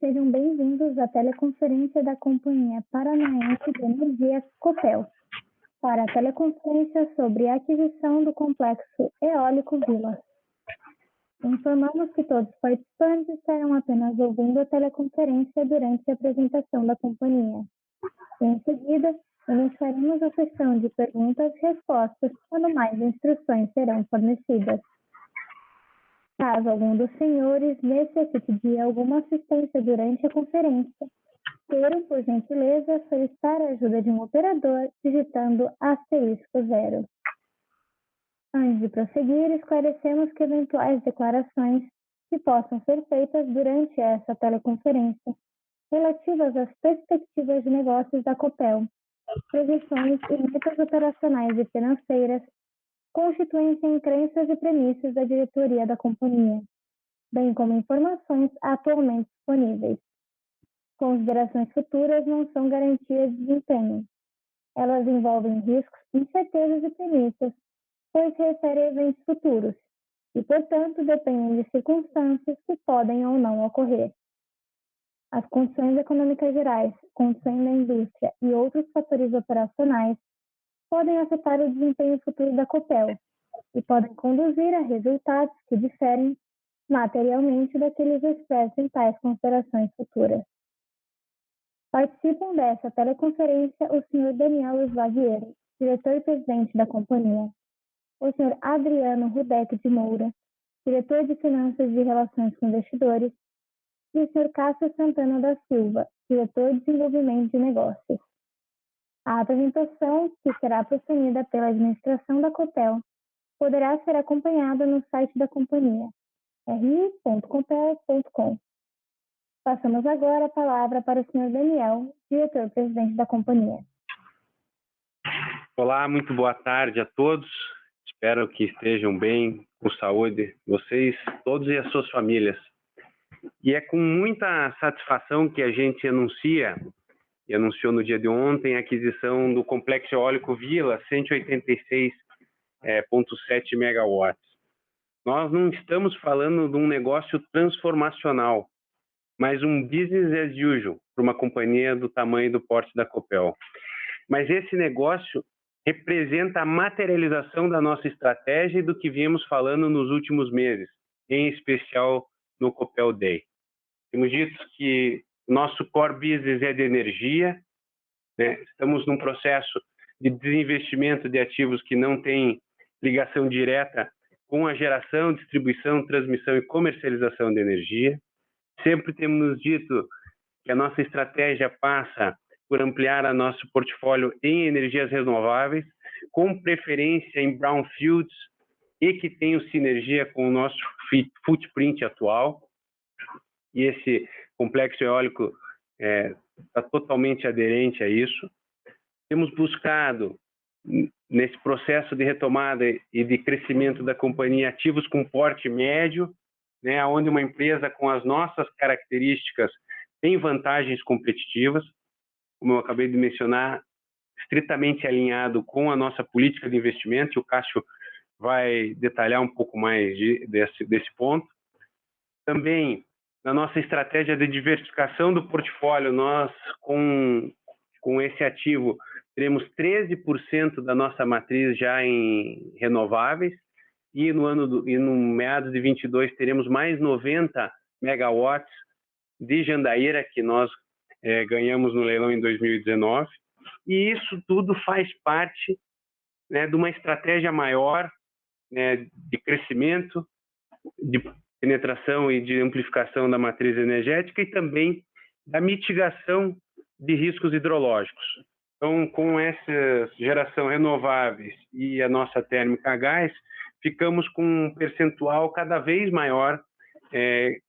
sejam bem-vindos à teleconferência da Companhia Paranaense de Energia, Copel, para a teleconferência sobre a aquisição do complexo eólico Vilas. Informamos que todos os participantes estarão apenas ouvindo a teleconferência durante a apresentação da companhia. Em seguida, iniciaremos a sessão de perguntas e respostas, quando mais instruções serão fornecidas. Caso algum dos senhores necessite de alguma assistência durante a conferência, queiram, por gentileza, solicitar a ajuda de um operador digitando *0. Antes de prosseguir, esclarecemos que eventuais declarações que possam ser feitas durante essa teleconferência relativas às perspectivas de negócios da Copel, projeções e metas operacionais e financeiras constituem-se em crenças e premissas da diretoria da companhia, bem como informações atualmente disponíveis. Considerações futuras não são garantias de desempenho. Elas envolvem riscos, incertezas e premissas, pois se referem a eventos futuros e, portanto, dependem de circunstâncias que podem ou não ocorrer. As condições econômicas gerais, condições da indústria e outros fatores operacionais podem afetar o desempenho futuro da Copel e podem conduzir a resultados que diferem materialmente daqueles expressos em tais considerações futuras. Participam dessa teleconferência o Sr. Daniel Slaviero, diretor e presidente da companhia, o Sr. Adriano Rudek de Moura, diretor de Finanças e Relações com Investidores, e o Sr. Cássio Santana da Silva, diretor de Desenvolvimento de Negócios. A apresentação, que será proferida pela administração da Copel, poderá ser acompanhada no site da companhia, ri.copel.com. Passamos agora a palavra para o Sr. Daniel, diretor-presidente da companhia. Olá, muito boa tarde a todos. Espero que estejam bem, com saúde, vocês, todos e as suas famílias. E é com muita satisfação que a gente anunciou no dia de ontem a aquisição do complexo eólico Vila, 186,7 megawatts. Nós não estamos falando de um negócio transformacional, mas um business as usual para uma companhia do tamanho e do porte da Copel. Mas esse negócio representa a materialização da nossa estratégia e do que viemos falando nos últimos meses, em especial no Copel Day. Temos dito que nosso core business é de energia, né? Estamos num processo de desinvestimento de ativos que não têm ligação direta com a geração, distribuição, transmissão e comercialização de energia. Sempre temos dito que a nossa estratégia passa por ampliar o nosso portfólio em energias renováveis, com preferência em brownfields e que tenham sinergia com o nosso footprint atual. E esse complexo eólico está totalmente aderente a isso. Temos buscado, nesse processo de retomada e de crescimento da companhia, ativos com porte médio, né, onde uma empresa com as nossas características tem vantagens competitivas, como eu acabei de mencionar, estritamente alinhado com a nossa política de investimento, e o Cássio vai detalhar um pouco mais desse ponto. Também, na nossa estratégia de diversificação do portfólio, nós, com esse ativo, teremos 13% da nossa matriz já em renováveis, e no meados de 22 teremos mais 90 megawatts de Jandaíra, que nós ganhamos no leilão em 2019. E isso tudo faz parte, né, de uma estratégia maior, né, de crescimento, de penetração e de amplificação da matriz energética e também da mitigação de riscos hidrológicos. Então, com essa geração renováveis e a nossa térmica a gás, ficamos com um percentual cada vez maior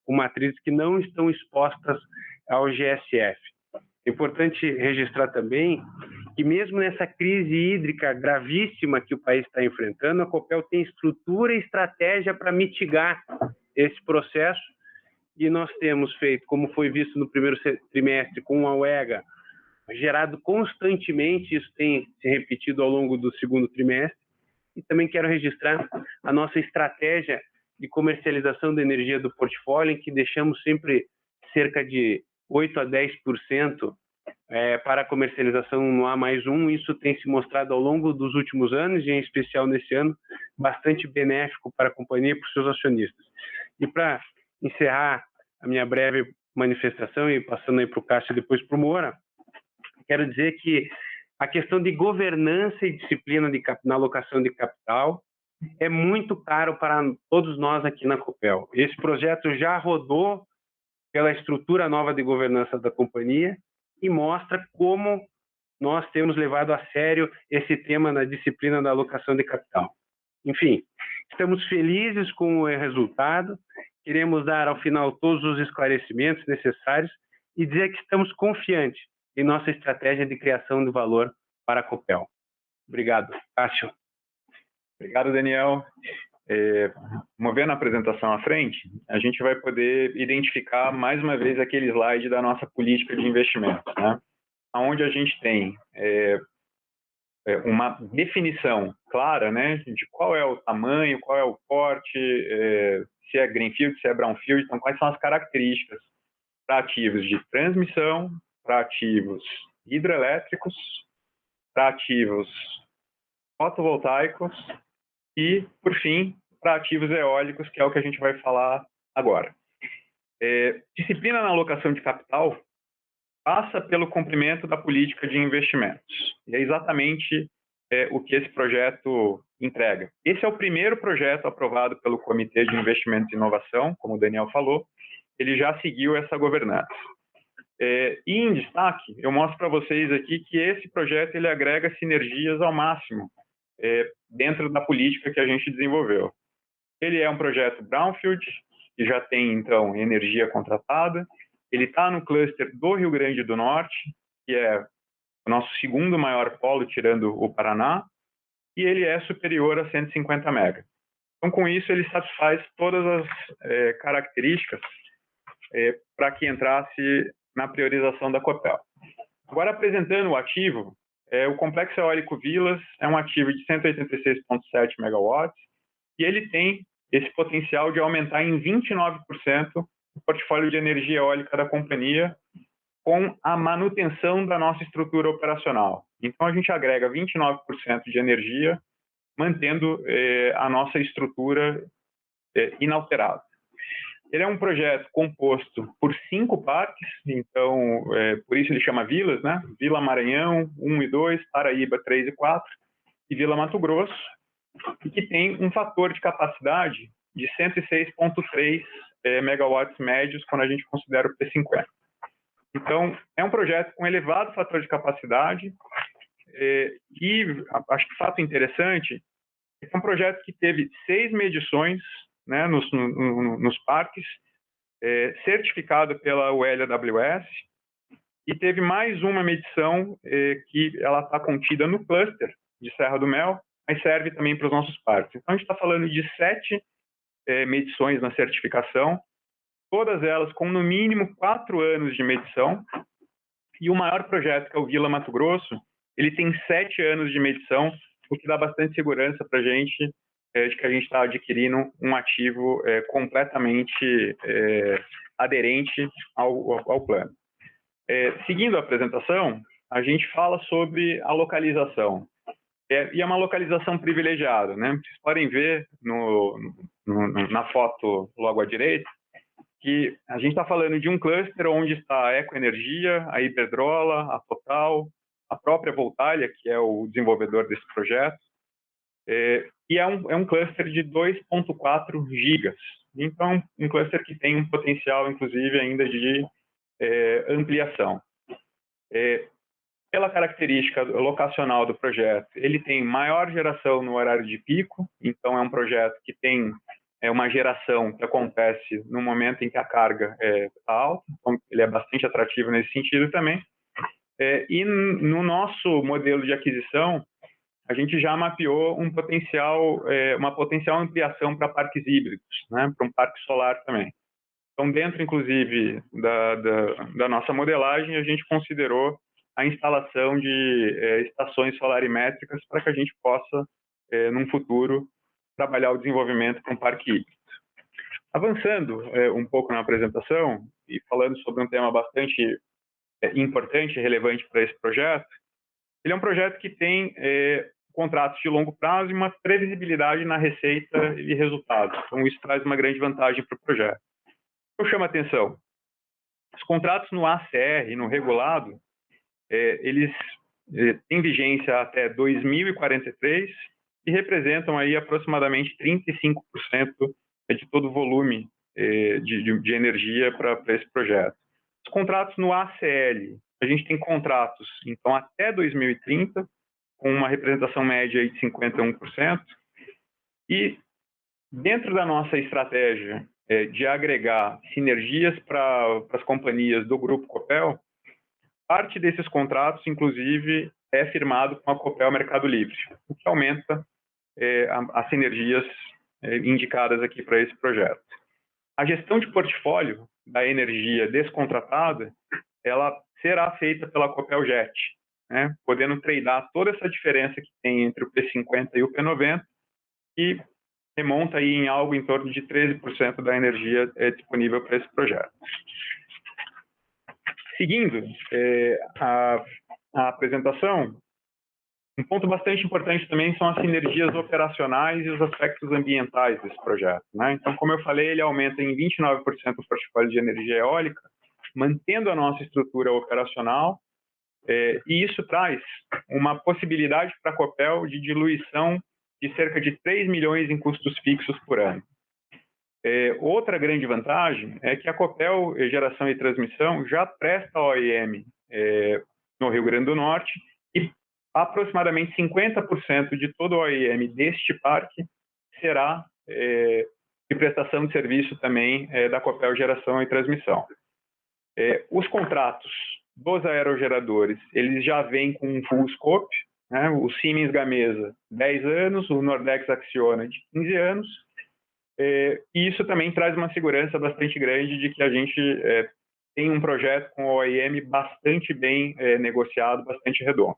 com matrizes que não estão expostas ao GSF. É importante registrar também que mesmo nessa crise hídrica gravíssima que o país está enfrentando, a Copel tem estrutura e estratégia para mitigar esse processo, e nós temos feito, como foi visto no primeiro trimestre com a UEGA, gerado constantemente, isso tem se repetido ao longo do segundo trimestre, e também quero registrar a nossa estratégia de comercialização da energia do portfólio, em que deixamos sempre cerca de 8 a 10% para a comercialização no A+1. Isso tem se mostrado ao longo dos últimos anos, e em especial nesse ano, bastante benéfico para a companhia e para os seus acionistas. E para encerrar a minha breve manifestação, e passando aí para o Cássio e depois para o Moura, quero dizer que a questão de governança e disciplina na alocação de capital é muito caro para todos nós aqui na Copel. Esse projeto já rodou pela estrutura nova de governança da companhia e mostra como nós temos levado a sério esse tema na disciplina da alocação de capital. Enfim, estamos felizes com o resultado, queremos dar ao final todos os esclarecimentos necessários e dizer que estamos confiantes em nossa estratégia de criação de valor para a Copel. Obrigado. Cássio. Obrigado, Daniel. Movendo a apresentação à frente, a gente vai poder identificar mais uma vez aquele slide da nossa política de investimentos, né? Onde a gente tem uma definição clara, né, de qual é o tamanho, qual é o porte, se é greenfield, se é brownfield, então quais são as características para ativos de transmissão, para ativos hidrelétricos, para ativos fotovoltaicos e, por fim, para ativos eólicos, que é o que a gente vai falar agora. Disciplina na alocação de capital passa pelo cumprimento da política de investimentos. E é exatamente o que esse projeto entrega. Esse é o primeiro projeto aprovado pelo Comitê de Investimentos e Inovação, como o Daniel falou, ele já seguiu essa governança. E em destaque, eu mostro para vocês aqui que esse projeto ele agrega sinergias ao máximo dentro da política que a gente desenvolveu. Ele é um projeto brownfield, que já tem, então, energia contratada. Ele está no cluster do Rio Grande do Norte, que é o nosso segundo maior polo, tirando o Paraná, e ele é superior a 150 MW. Então, com isso, ele satisfaz todas as características para que entrasse na priorização da Copel. Agora, apresentando o ativo, o Complexo Eólico Vilas é um ativo de 186,7 MW e ele tem esse potencial de aumentar em 29% o portfólio de energia eólica da companhia com a manutenção da nossa estrutura operacional. Então, a gente agrega 29% de energia, mantendo a nossa estrutura inalterada. Ele é um projeto composto por 5 parques, então, por isso ele chama Vilas, né? Vila Maranhão, 1 e 2, Paraíba, 3 e 4, e Vila Mato Grosso, e que tem um fator de capacidade de 106,3 megawatts médios quando a gente considera o P50. Então, é um projeto com elevado fator de capacidade e acho que fato interessante é que é um projeto que teve 6 medições, né, nos parques, certificado pela ULAWS, e teve mais uma medição que ela está contida no cluster de Serra do Mel, mas serve também para os nossos parques. Então, a gente está falando de 7 medições na certificação, todas elas com no mínimo 4 anos de medição, e o maior projeto, que é o Vila Mato Grosso, ele tem 7 anos de medição, o que dá bastante segurança para a gente de que a gente está adquirindo um ativo completamente aderente ao plano. Seguindo a apresentação, a gente fala sobre a localização. E é uma localização privilegiada, né? Vocês podem ver na foto logo à direita que a gente está falando de um cluster onde está a Ecoenergia, a Iberdrola, a Total, a própria Voltalia, que é o desenvolvedor desse projeto, e é um cluster de 2,4 gigas. Então, um cluster que tem um potencial, inclusive, ainda de ampliação. Pela característica locacional do projeto, ele tem maior geração no horário de pico, então é um projeto que tem uma geração que acontece no momento em que a carga está alta, então ele é bastante atrativo nesse sentido também. E no nosso modelo de aquisição, a gente já mapeou uma potencial ampliação para parques híbridos, né, para um parque solar também. Então, dentro, inclusive, da nossa modelagem, a gente considerou a instalação de estações solarimétricas para que a gente possa, num futuro, trabalhar o desenvolvimento com um parque híbrido. Avançando um pouco na apresentação, e falando sobre um tema bastante importante e relevante para esse projeto, ele é um projeto que tem contratos de longo prazo e uma previsibilidade na receita e resultados. Então, isso traz uma grande vantagem para o projeto. Eu chamo a atenção. Os contratos no ACR, no regulado, eles têm vigência até 2043 e representam aí aproximadamente 35% de todo o volume de energia para esse projeto. Os contratos no ACL, a gente tem contratos, então, até 2030, com uma representação média aí de 51%, e dentro da nossa estratégia de agregar sinergias para as companhias do Grupo Copel, parte desses contratos, inclusive, é firmado com a Copel Mercado Livre, o que aumenta as sinergias indicadas aqui para esse projeto. A gestão de portfólio da energia descontratada, ela será feita pela Copel Jet, né, podendo tradear toda essa diferença que tem entre o P50 e o P90, e remonta aí em algo em torno de 13% da energia disponível para esse projeto. Seguindo a apresentação, um ponto bastante importante também são as sinergias operacionais e os aspectos ambientais desse projeto, né? Então, como eu falei, ele aumenta em 29% o portfólio de energia eólica, mantendo a nossa estrutura operacional, e isso traz uma possibilidade para a Copel de diluição de cerca de 3 milhões em custos fixos por ano. Outra grande vantagem é que a Copel Geração e Transmissão já presta OEM no Rio Grande do Norte, e aproximadamente 50% de todo o OEM deste parque será de prestação de serviço também da Copel Geração e Transmissão. Os contratos dos aerogeradores, eles já vêm com um full scope, né? O Siemens Gamesa, 10 anos, o Nordex Acciona, de 15 anos, e isso também traz uma segurança bastante grande de que a gente tem um projeto com o OEM bastante bem negociado, bastante redondo.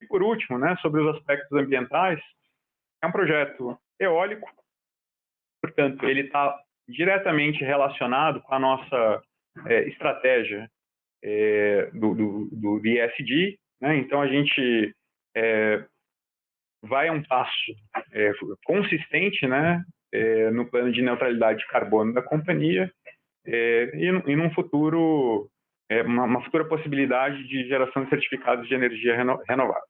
E por último, né, sobre os aspectos ambientais, é um projeto eólico, portanto, ele está diretamente relacionado com a nossa estratégia do ESG, né? Então, a gente vai a um passo consistente, né, no plano de neutralidade de carbono da companhia, e num futuro, uma futura possibilidade de geração de certificados de energia renovável.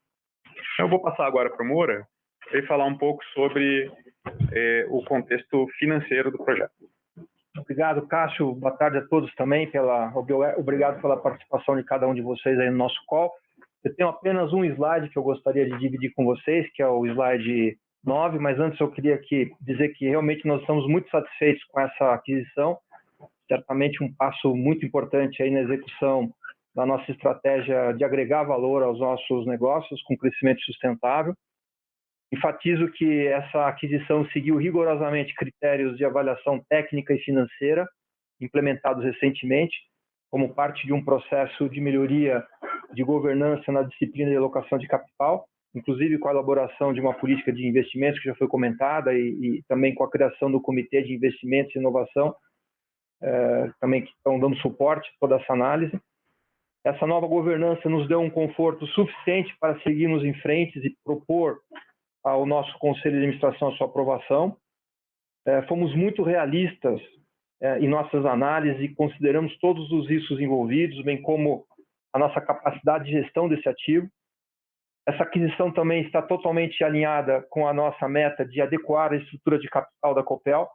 Eu vou passar agora para o Moura para ele falar um pouco sobre o contexto financeiro do projeto. Obrigado, Cássio. Boa tarde a todos também. Obrigado pela participação de cada um de vocês aí no nosso call. Eu tenho apenas um slide que eu gostaria de dividir com vocês, que é o slide 9, mas antes eu queria dizer que realmente nós estamos muito satisfeitos com essa aquisição. Certamente um passo muito importante aí na execução da nossa estratégia de agregar valor aos nossos negócios com crescimento sustentável. Enfatizo que essa aquisição seguiu rigorosamente critérios de avaliação técnica e financeira implementados recentemente, como parte de um processo de melhoria de governança na disciplina de alocação de capital, inclusive com a elaboração de uma política de investimentos que já foi comentada e também com a criação do Comitê de Investimentos e Inovação, também que estão dando suporte a toda essa análise. Essa nova governança nos deu um conforto suficiente para seguirmos em frente e propor ao nosso Conselho de Administração a sua aprovação. Fomos muito realistas em nossas análises e consideramos todos os riscos envolvidos, bem como a nossa capacidade de gestão desse ativo. Essa aquisição também está totalmente alinhada com a nossa meta de adequar a estrutura de capital da Copel,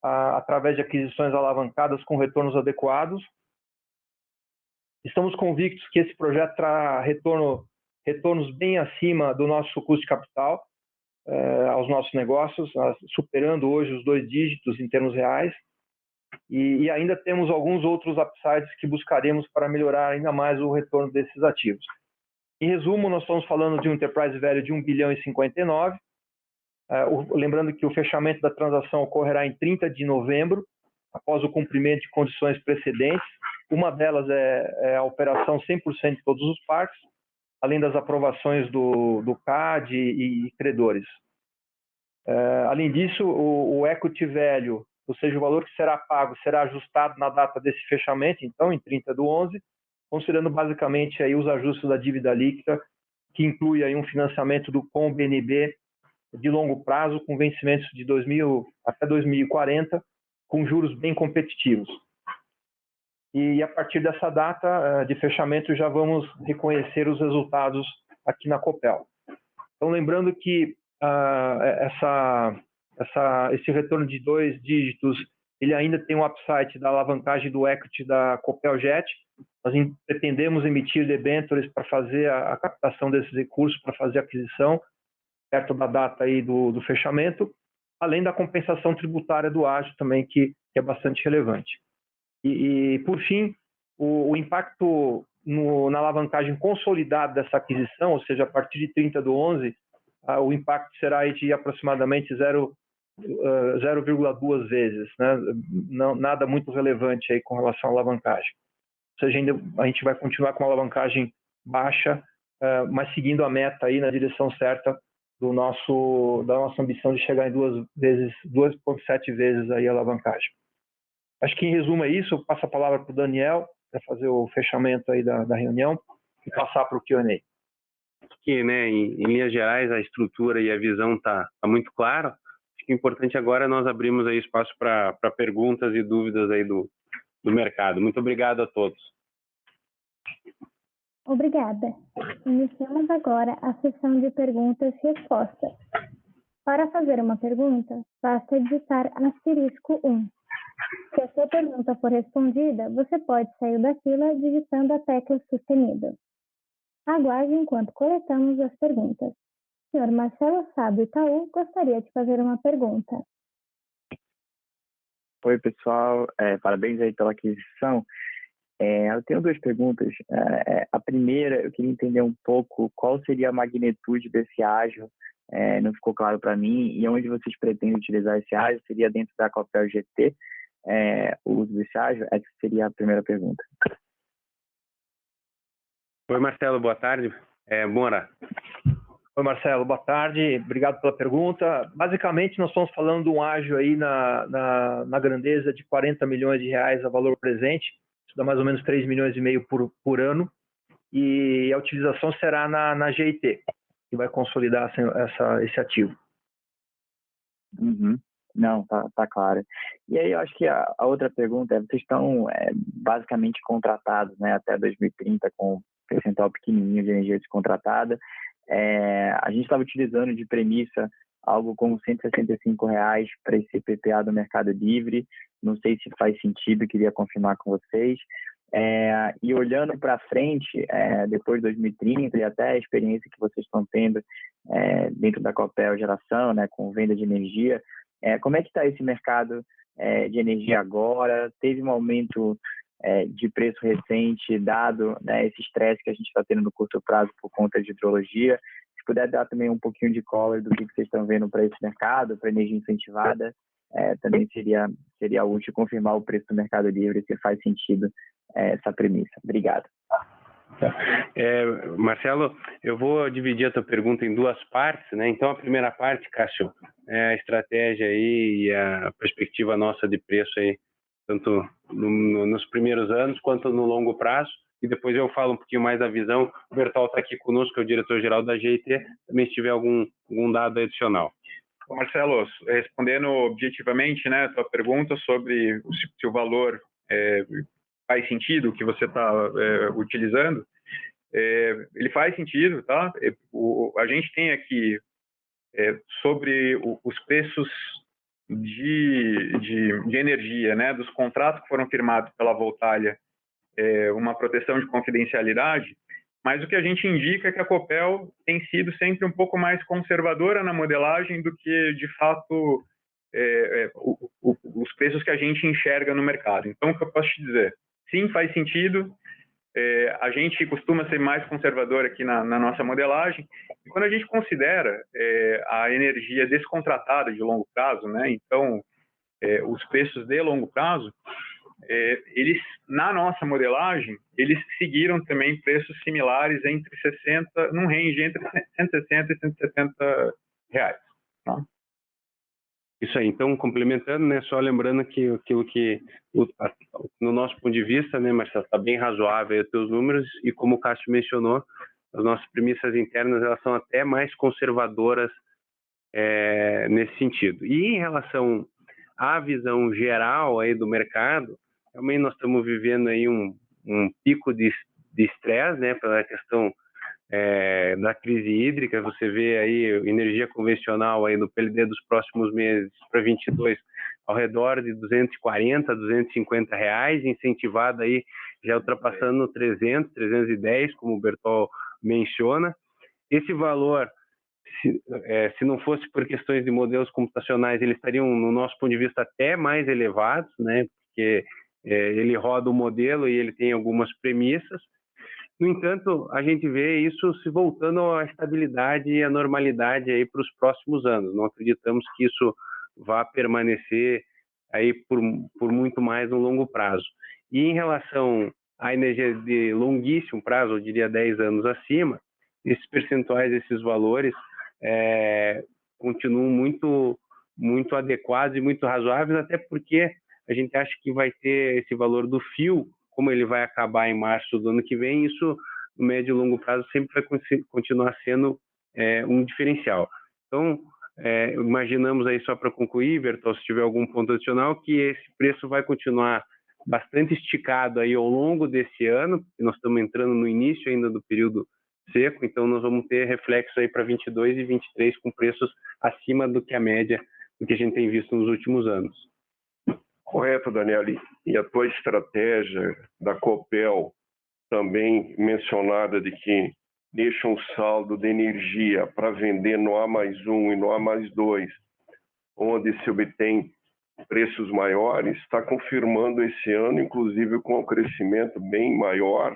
através de aquisições alavancadas com retornos adequados. Estamos convictos que esse projeto trará retornos bem acima do nosso custo de capital aos nossos negócios, superando hoje os 2 dígitos em termos reais. E ainda temos alguns outros upsides que buscaremos para melhorar ainda mais o retorno desses ativos. Em resumo, nós estamos falando de um enterprise value de 1 bilhão e 59. Lembrando que o fechamento da transação ocorrerá em 30 de novembro, após o cumprimento de condições precedentes. Uma delas é a operação 100% de todos os parques, além das aprovações do CAD e credores. Além disso, o equity value ou seja, o valor que será pago será ajustado na data desse fechamento, então, em 30/11, considerando basicamente aí os ajustes da dívida líquida, que inclui aí um financiamento com o BNB de longo prazo, com vencimentos de 2000 até 2040, com juros bem competitivos. E a partir dessa data de fechamento já vamos reconhecer os resultados aqui na Copel. Então, lembrando que esse retorno de 2 dígitos, ele ainda tem um upside da alavancagem do equity da Copel Jet. Nós pretendemos emitir debêntures para fazer a captação desses recursos, para fazer a aquisição, perto da data aí do fechamento, além da compensação tributária do ágio também, que é bastante relevante. E por fim, o impacto na alavancagem consolidada dessa aquisição, ou seja, a partir de 30/11, o impacto será aí de aproximadamente 0,2 vezes, né? Não, nada muito relevante aí com relação à alavancagem. Ou seja, ainda a gente vai continuar com uma alavancagem baixa, mas seguindo a meta aí na direção certa da nossa ambição de chegar em 2,7 vezes aí a alavancagem. Acho que, em resumo, é isso. Eu passo a palavra para o Daniel, para fazer o fechamento aí da reunião e passar para o Q&A. Que, né, em linhas gerais, a estrutura e a visão tá muito clara. Acho que o importante agora é nós abrirmos aí espaço para perguntas e dúvidas aí do mercado. Muito obrigado a todos. Obrigada. Iniciamos agora a sessão de perguntas e respostas. Para fazer uma pergunta, basta digitar *1. Se a sua pergunta for respondida, você pode sair da fila digitando a tecla sustenida. Aguarde enquanto coletamos as perguntas. O senhor Marcelo Sá, do Itaú, gostaria de fazer uma pergunta. Oi, pessoal. Parabéns aí pela aquisição. Eu tenho 2 perguntas. A primeira, eu queria entender um pouco qual seria a magnitude desse ágio. Não ficou claro para mim. E onde vocês pretendem utilizar esse ágio? Seria dentro da Copel GT? O uso desse ágio? Essa seria a primeira pergunta. Oi, Marcelo, boa tarde. Moura. Oi, Marcelo, boa tarde. Obrigado pela pergunta. Basicamente, nós estamos falando de um ágio aí na grandeza de R$40 milhões a valor presente. Isso dá mais ou menos 3,5 milhões por ano. E a utilização será na GIT, que vai consolidar esse ativo. Uhum. Não, tá claro. E aí eu acho que a outra pergunta vocês estão basicamente contratados, né, até 2030 com um percentual pequenininho de energia descontratada. A gente estava utilizando de premissa algo como R$165 para esse PPA do Mercado Livre. Não sei se faz sentido, queria confirmar com vocês. E olhando para frente, depois de 2030 e até a experiência que vocês estão tendo dentro da Copel Geração, né, com venda de energia, como é que está esse mercado de energia agora? Teve um aumento de preço recente, dado, né, esse estresse que a gente está tendo no curto prazo por conta de hidrologia. Se puder dar também um pouquinho de color do que vocês estão vendo para esse mercado, para energia incentivada, também seria útil confirmar o preço do Mercado Livre, se faz sentido essa premissa. Obrigado. Marcelo, eu vou dividir a tua pergunta em 2 partes, né? Então, a primeira parte, Cássio, é a estratégia aí e a perspectiva nossa de preço aí, tanto nos primeiros anos quanto no longo prazo. E depois eu falo um pouquinho mais da visão. O Bertol está aqui conosco, que é o diretor-geral da GIT, também se tiver algum dado adicional. Marcelo, respondendo objetivamente, né, a tua pergunta sobre se o valor faz sentido, o que você está utilizando, ele faz sentido, tá? A gente tem aqui sobre os preços de energia, né, dos contratos que foram firmados pela Voltalia, uma proteção de confidencialidade, mas o que a gente indica é que a Copel tem sido sempre um pouco mais conservadora na modelagem do que, de fato, os preços que a gente enxerga no mercado. Então, o que eu posso te dizer? Sim, faz sentido. A gente costuma ser mais conservador aqui na nossa modelagem. E quando a gente considera a energia descontratada de longo prazo, né, então, os preços de longo prazo, eles, na nossa modelagem, eles seguiram também preços similares num range entre 160 e 170 reais. Tá? Isso aí. Então, complementando, né, só lembrando que aquilo que, no nosso ponto de vista, né, Marcelo, está bem razoável os teus números e como o Cássio mencionou, as nossas premissas internas elas são até mais conservadoras nesse sentido. E em relação à visão geral aí do mercado, também nós estamos vivendo aí um pico de estresse, né, pela questão da crise hídrica. Você vê aí energia convencional aí no PLD dos próximos meses para 22 ao redor de 240, 250 reais, incentivada aí já ultrapassando 300, 310, como o Bertol menciona. Esse valor, se não fosse por questões de modelos computacionais, eles estariam, no nosso ponto de vista, até mais elevados, né? Porque ele roda o modelo e ele tem algumas premissas. No entanto, a gente vê isso se voltando à estabilidade e à normalidade aí para os próximos anos. Não acreditamos que isso vá permanecer aí por muito mais no longo prazo. E em relação à energia de longuíssimo prazo, eu diria 10 anos acima, esses percentuais, esses valores continuam muito adequados e muito razoáveis, até porque a gente acha que vai ter esse valor do fio, como ele vai acabar em março do ano que vem, isso no médio e longo prazo sempre vai continuar sendo um diferencial. Então, imaginamos aí, só para concluir, Bertol, se tiver algum ponto adicional, que esse preço vai continuar bastante esticado aí ao longo desse ano, porque nós estamos entrando no início ainda do período seco, então nós vamos ter reflexo aí para 22 e 23 com preços acima do que a média do que a gente tem visto nos últimos anos. Correto, Daniel. E a tua estratégia da Copel, também mencionada, de que deixa um saldo de energia para vender no A+1 e no A+2, onde se obtém preços maiores, está confirmando esse ano, inclusive com um crescimento bem maior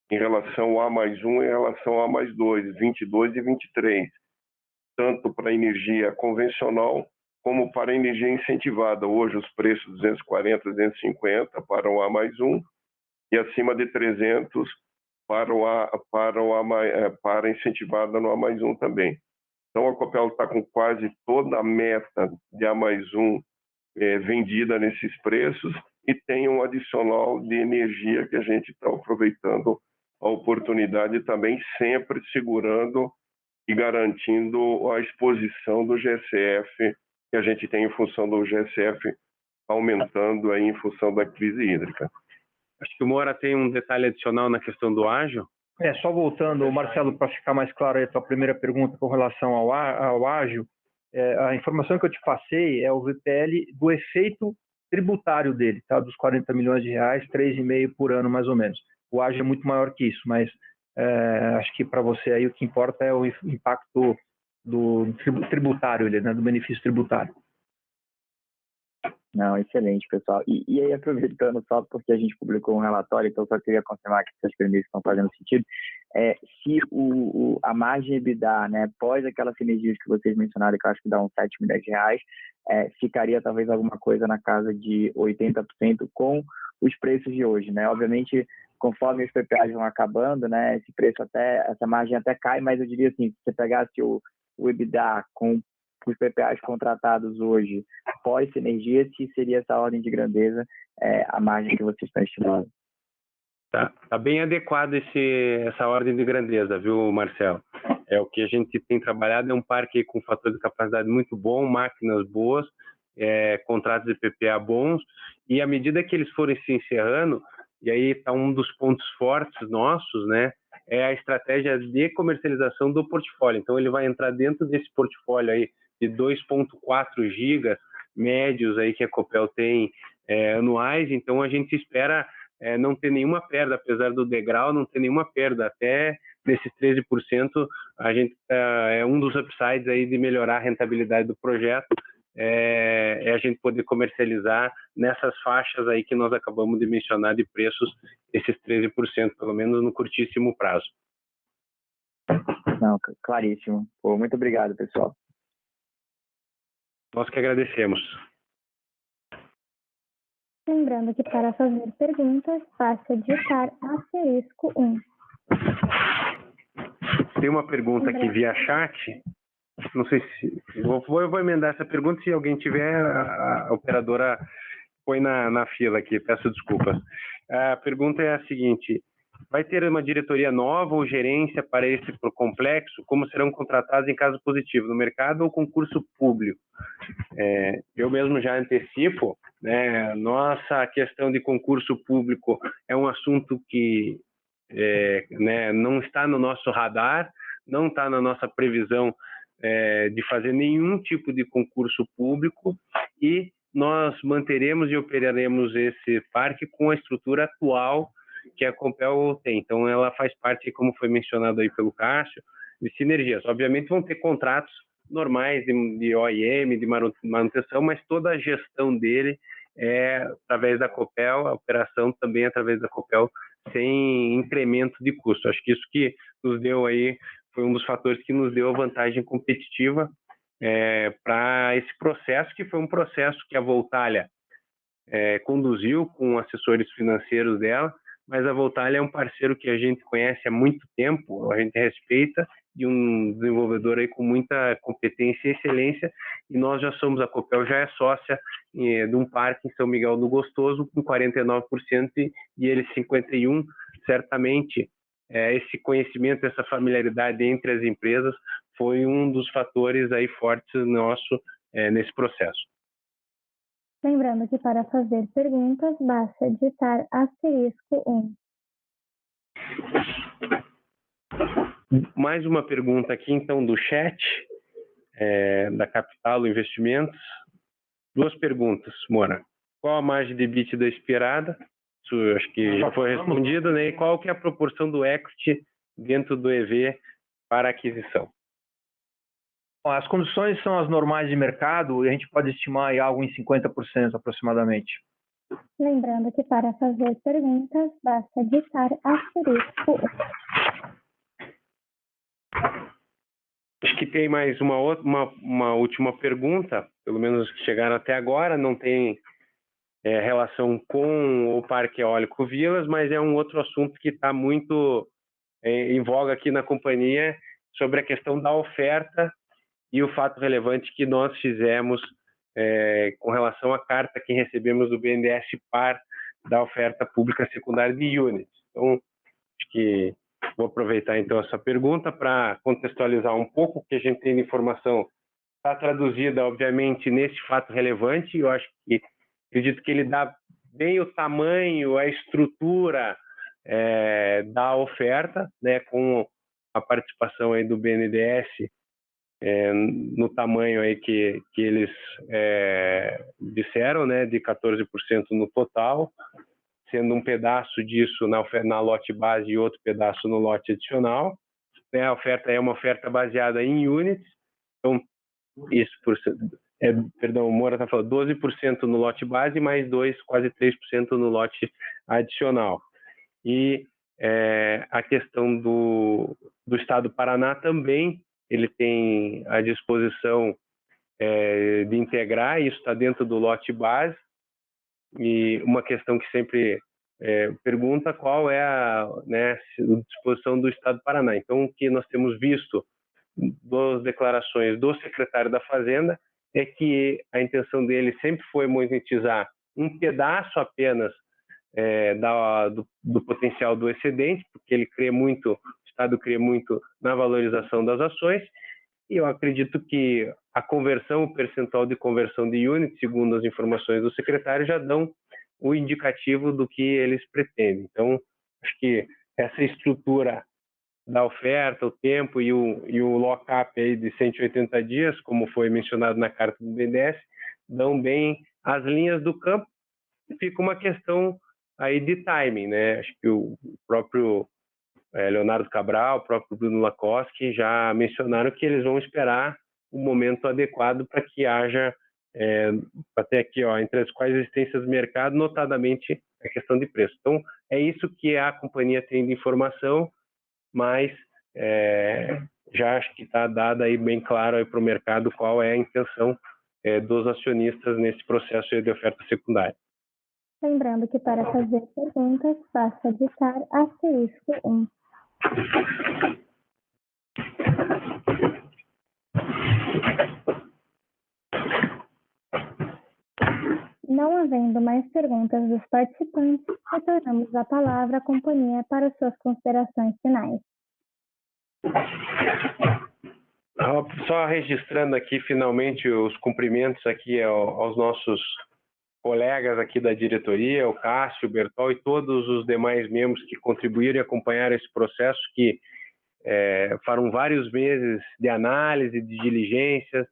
em relação ao A+1 e em relação ao A+2, 22 e 23, tanto para a energia convencional como para a energia incentivada. Hoje os preços 240, 250 para o A+1 e acima de 300 para a incentivada no A+1 também. Então a Copel está com quase toda a meta de A+1 vendida nesses preços e tem um adicional de energia que a gente está aproveitando a oportunidade também, sempre segurando e garantindo a exposição do GSF que a gente tem em função do GSF aumentando aí em função da crise hídrica. Acho que o Moura tem um detalhe adicional na questão do ágio. Só voltando, Marcelo, para ficar mais claro aí a tua primeira pergunta com relação ao ágio, a informação que eu te passei é o VPL do efeito tributário dele, tá? Dos 40 milhões de reais, 3,5 por ano mais ou menos. O ágio é muito maior que isso, mas acho que para você aí o que importa é o impacto do tributário, né, do benefício tributário. Não, excelente, pessoal. E aí, aproveitando só porque a gente publicou um relatório, então só queria confirmar que essas premissas estão fazendo sentido, se a margem EBITDA, né, após aquelas sinergias que vocês mencionaram, que eu acho que dá uns 7 milhões de reais, ficaria talvez alguma coisa na casa de 80% com os preços de hoje, né? Obviamente, conforme os PPAs vão acabando, né, essa margem até cai, mas eu diria assim, se você pegasse o EBITDA com os PPAs contratados hoje, pós-sinergia, se seria essa ordem de grandeza a margem que vocês estão estimando? Tá bem adequado essa ordem de grandeza, viu, Marcelo? O que a gente tem trabalhado é um parque com fator de capacidade muito bom, máquinas boas, contratos de PPA bons, e à medida que eles forem se encerrando, e aí está um dos pontos fortes nossos, né, é a estratégia de comercialização do portfólio. Então ele vai entrar dentro desse portfólio aí de 2,4 gigas médios aí que a Copel tem anuais. Então a gente espera não ter nenhuma perda, apesar do degrau, não ter nenhuma perda. Até nesses 13%, a gente é um dos upsides aí de melhorar a rentabilidade do projeto, a gente poder comercializar nessas faixas aí que nós acabamos de mencionar de preços, esses 13%, pelo menos no curtíssimo prazo. Não, claríssimo. Muito obrigado, pessoal. Nós que agradecemos. Lembrando que para fazer perguntas, basta digitar *1. Tem uma pergunta aqui via chat. não sei se... Eu vou emendar essa pergunta, se alguém tiver, a operadora põe na fila aqui, peço desculpas. A pergunta é a seguinte: vai ter uma diretoria nova ou gerência para esse complexo? Como serão contratados em caso positivo, no mercado ou concurso público? Eu mesmo já antecipo, né, nossa questão de concurso público é um assunto que né, não está no nosso radar, não está na nossa previsão de fazer nenhum tipo de concurso público, e nós manteremos e operaremos esse parque com a estrutura atual que a Copel tem. Então, ela faz parte, como foi mencionado aí pelo Cássio, de sinergias. Obviamente, vão ter contratos normais de OIM, de manutenção, mas toda a gestão dele é através da Copel, a operação também é através da Copel, sem incremento de custo. Acho que isso que nos deu aí, foi um dos fatores que nos deu a vantagem competitiva para esse processo, que foi um processo que a Voltalia conduziu com assessores financeiros dela, mas a Voltalia é um parceiro que a gente conhece há muito tempo, a gente respeita, e um desenvolvedor aí com muita competência e excelência, e nós já somos, a Copel já é sócia de um parque em São Miguel do Gostoso com 49% e ele 51%. Certamente esse conhecimento, essa familiaridade entre as empresas foi um dos fatores aí fortes nosso nesse processo. Lembrando que para fazer perguntas, basta digitar *1. Mais uma pergunta aqui, então, do chat, da Capital Investimentos. Duas perguntas, Mora. Qual a margem de EBITDA esperada? Isso acho que já foi respondido, né? E qual que é a proporção do equity dentro do EV para aquisição? As condições são as normais de mercado e a gente pode estimar aí algo em 50% aproximadamente. Lembrando que para fazer perguntas, basta digitar *1. Acho que tem mais uma última pergunta, pelo menos que chegaram até agora, não tem relação com o Parque Eólico Vilas, mas é um outro assunto que está muito em voga aqui na companhia, sobre a questão da oferta e o fato relevante que nós fizemos com relação à carta que recebemos do BNDES Par da oferta pública secundária de units. Então, acho que vou aproveitar então essa pergunta para contextualizar um pouco o que a gente tem de informação. Está traduzida, obviamente, nesse fato relevante. Eu acredito que ele dá bem o tamanho, a estrutura da oferta, né, com a participação aí do BNDES no tamanho aí que eles disseram, né, de 14% no total, sendo um pedaço disso na lote base e outro pedaço no lote adicional. A oferta é uma oferta baseada em units, então isso o Moura está falando 12% no lote base, mais quase 3% no lote adicional. E a questão do Estado do Paraná também, ele tem a disposição de integrar, isso está dentro do lote base. E uma questão que sempre pergunta qual é a disposição do Estado do Paraná. Então, o que nós temos visto das declarações do secretário da Fazenda é que a intenção dele sempre foi monetizar um pedaço apenas do potencial do excedente, porque ele crê muito, o Estado crê muito na valorização das ações, e eu acredito que a conversão, o percentual de conversão de units, segundo as informações do secretário, já dão o indicativo do que eles pretendem. Então, acho que essa estrutura da oferta, o tempo e o lock-up aí de 180 dias, como foi mencionado na carta do BNDES, dão bem as linhas do campo. Fica uma questão aí de timing, né? Acho que o próprio Leonardo Cabral, o próprio Bruno Lacoste já mencionaram que eles vão esperar o momento adequado para que haja, até aqui, entre as quais existências do mercado, notadamente a questão de preço. Então, é isso que a companhia tem de informação, mas já acho que está dada aí bem claro para o mercado qual é a intenção dos acionistas nesse processo de oferta secundária. Lembrando que para fazer perguntas, basta digitar *1. Não havendo mais perguntas dos participantes, retornamos a palavra à companhia para suas considerações finais. Só registrando aqui finalmente os cumprimentos aqui aos nossos colegas aqui da diretoria, o Cássio, o Bertol e todos os demais membros que contribuíram e acompanharam esse processo que foram vários meses de análise, de diligências,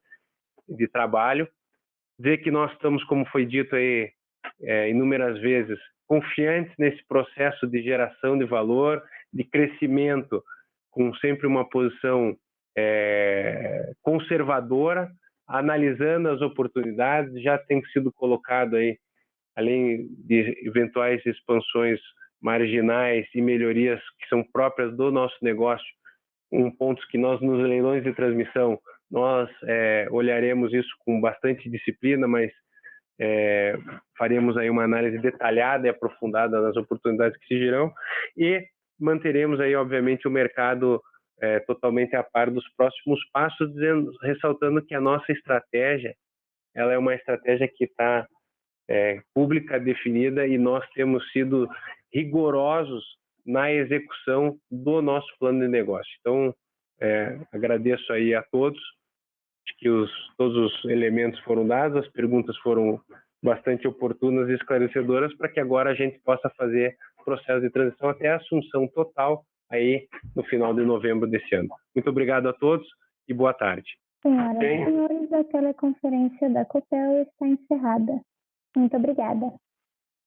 de trabalho. Dizer que nós estamos, como foi dito aí inúmeras vezes, confiantes nesse processo de geração de valor, de crescimento, com sempre uma posição conservadora, analisando as oportunidades. Já tem sido colocado aí, além de eventuais expansões marginais e melhorias que são próprias do nosso negócio, pontos que nós nos leilões de transmissão nós olharemos isso com bastante disciplina, mas faremos aí uma análise detalhada e aprofundada das oportunidades que surgirão e manteremos aí, obviamente, o mercado totalmente a par dos próximos passos, ressaltando que a nossa estratégia ela é uma estratégia que está pública, definida, e nós temos sido rigorosos na execução do nosso plano de negócio. Então, agradeço aí a todos, acho que todos os elementos foram dados, as perguntas foram bastante oportunas e esclarecedoras para que agora a gente possa fazer o processo de transição até a assunção total aí no final de novembro desse ano. Muito obrigado a todos e boa tarde. Senhoras e senhores, a teleconferência da Copel está encerrada. Muito obrigada.